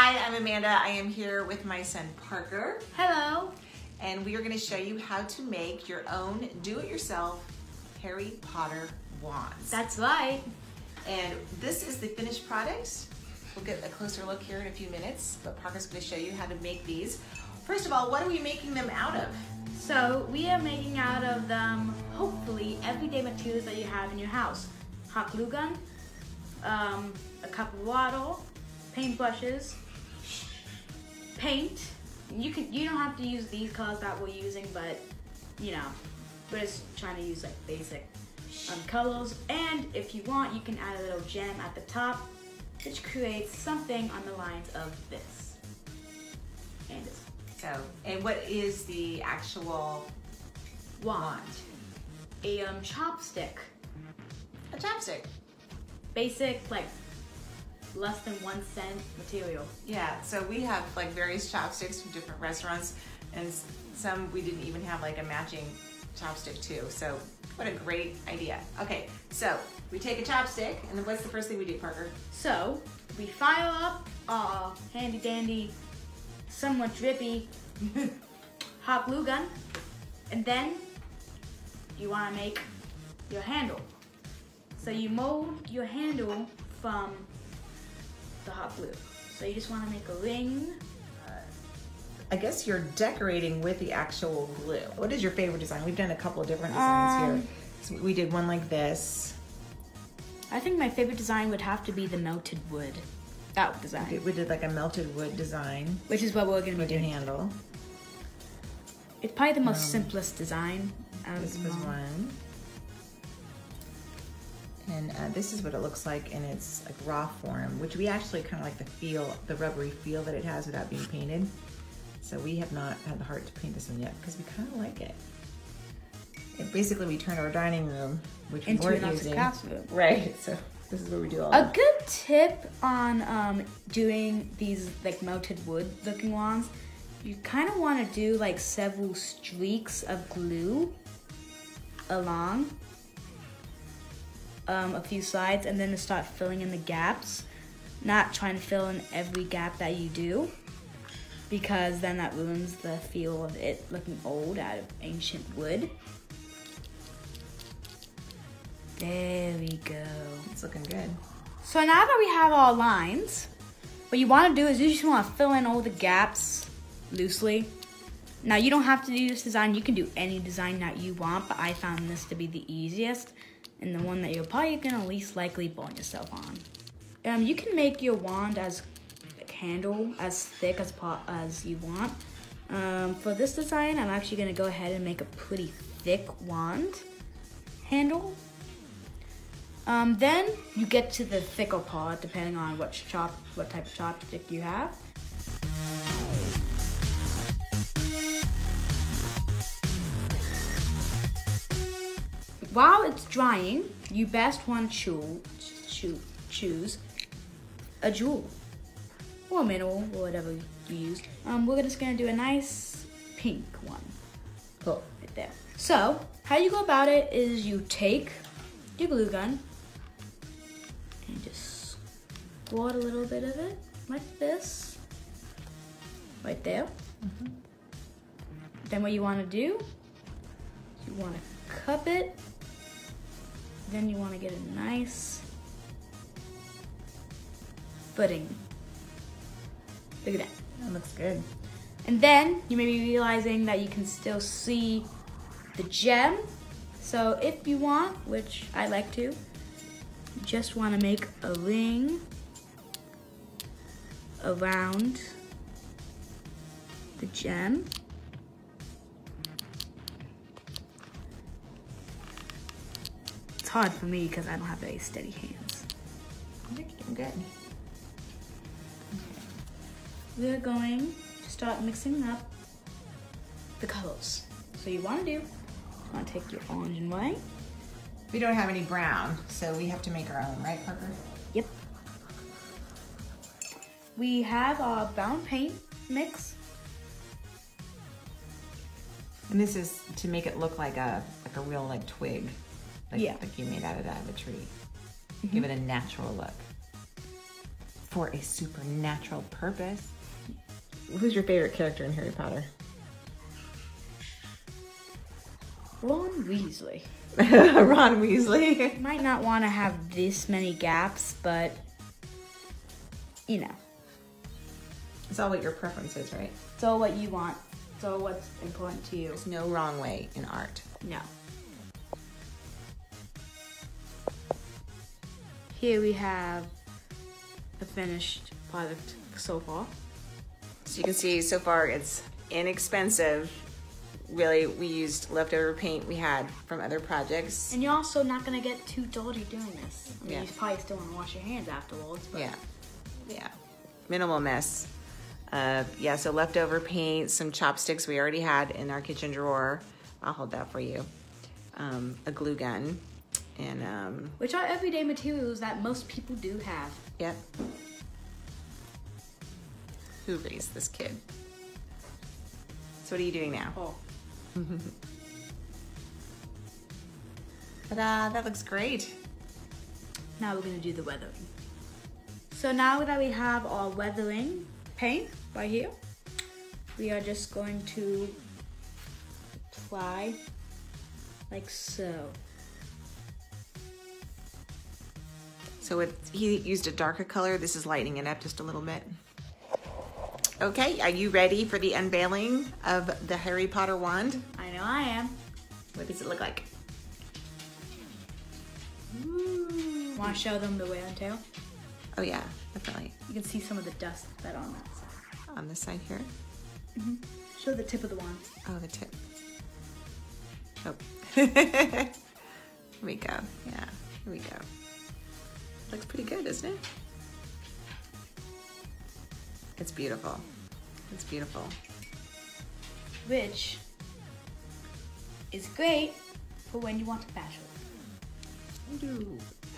Hi, I'm Amanda. I am here with my son Parker. Hello. And we are going to show you how to make your own do-it-yourself Harry Potter wands. That's right. And this is the finished product. We'll get a closer look here in a few minutes, but Parker's going to show you how to make these. First of all, what are we making them out of? So we are making out of them, hopefully, everyday materials that you have in your house. Hot glue gun, a cup of water, paintbrushes, paint. You don't have to use these colors that we're using, but you know, we're just trying to use like basic colors. And if you want, you can add a little gem at the top, which creates something on the lines of this and this. So, and what is the actual wand? A chopstick. A chopstick. Basic, like less than 1 cent material. Yeah, so we have like various chopsticks from different restaurants, and some we didn't even have like a matching chopstick too. So what a great idea. Okay, so we take a chopstick, and then what's the first thing we do, Parker? So we fire up our handy dandy, somewhat drippy hot glue gun, and then you want to make your handle. So you mold your handle from the hot glue. So you just want to make a ring. I guess you're decorating with the actual glue. What is your favorite design? We've done a couple of different designs here. So we did one like this. I think my favorite design would have to be the melted wood. That design. We did like a melted wood design. Which is what we're going to be with your doing. handle. It's probably the most simplest design. This was one. And this is what it looks like in its like raw form, which we actually kind of like the feel, the rubbery feel that it has without being painted. So we have not had the heart to paint this one yet because we kind of like it. Basically, we turned our dining room, which we weren't using. Classroom. Right, so this is where we do all A good tip on doing these like melted wood looking wands, you kind of want to do like several streaks of glue along a few sides, and then to start filling in the gaps, not trying to fill in every gap that you do, because then that ruins the feel of it looking old out of ancient wood. There we go. It's looking good. So now that we have our lines, what you want to do is you just want to fill in all the gaps loosely. Now you don't have to do this design, you can do any design that you want, but I found this to be the easiest and the one that you're probably gonna least likely burn yourself on. You can make your wand as handle as thick as you want. For this design, I'm actually gonna go ahead and make a pretty thick wand handle. Then you get to the thicker part, depending on what type of chopstick you have. While it's drying, you best want to choose a jewel or a mineral or whatever you use. We're just gonna do a nice pink one. Cool. Right there. So, how you go about it is you take your glue gun and just squirt a little bit of it like this, right there. Then what you want to do, you want to cup it. Then you want to get a nice footing. Look at that. That looks good. And then you may be realizing that you can still see the gem. So if you want, which I like to, you just want to make a ring around the gem. It's hard for me because I don't have very steady hands. I think you're doing good. We're going to start mixing up the colors. So you want to do, you want to take your orange and white. We don't have any brown, so we have to make our own, right, Parker? Yep. We have our brown paint mix. And this is to make it look like a real like twig, like, Yeah. like you made out of a tree. Give it a natural look. for a supernatural purpose. Who's your favorite character in Harry Potter? Ron Weasley. Ron Weasley. You might not want to have this many gaps, but you know. It's all what your preference is, right? It's all what you want. It's all what's important to you. There's no wrong way in art. No. Here we have a finished product so far. So you can see so far it's inexpensive. Really, we used leftover paint we had from other projects. And you're also not going to get too dirty doing this. I mean, Yeah. you probably still want to wash your hands afterwards. But Yeah. Minimal mess. Yeah, so leftover paint, some chopsticks we already had in our kitchen drawer. I'll hold that for you. A glue gun. And, which are everyday materials that most people do have. yep. Who raised this kid? So what are you doing now? Oh. Ta-da, that looks great. Now we're going to do the weathering. So now that we have our weathering paint right here, we are just going to apply like so. So he used a darker color. This is lightening it up just a little bit. Okay, are you ready for the unveiling of the Harry Potter wand? I know I am. What does it look like? Want to show them the wear and tear? Oh yeah, definitely. You can see some of the dust that are on that side. On this side here. Show the tip of the wand. Oh, the tip. Oh. Here we go. Yeah, here we go. Looks pretty good, doesn't it? It's beautiful. It's beautiful. Which is great for when you want to bachelor.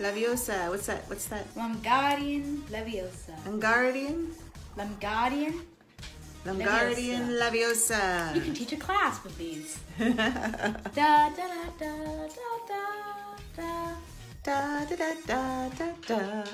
Leviosa. What's that? What's that? Lamgardian Leviosa. Lamgardian? Lamgardian. Lamgardian Leviosa. You can teach a class with these. Da da da da da da da. Da da da da da da.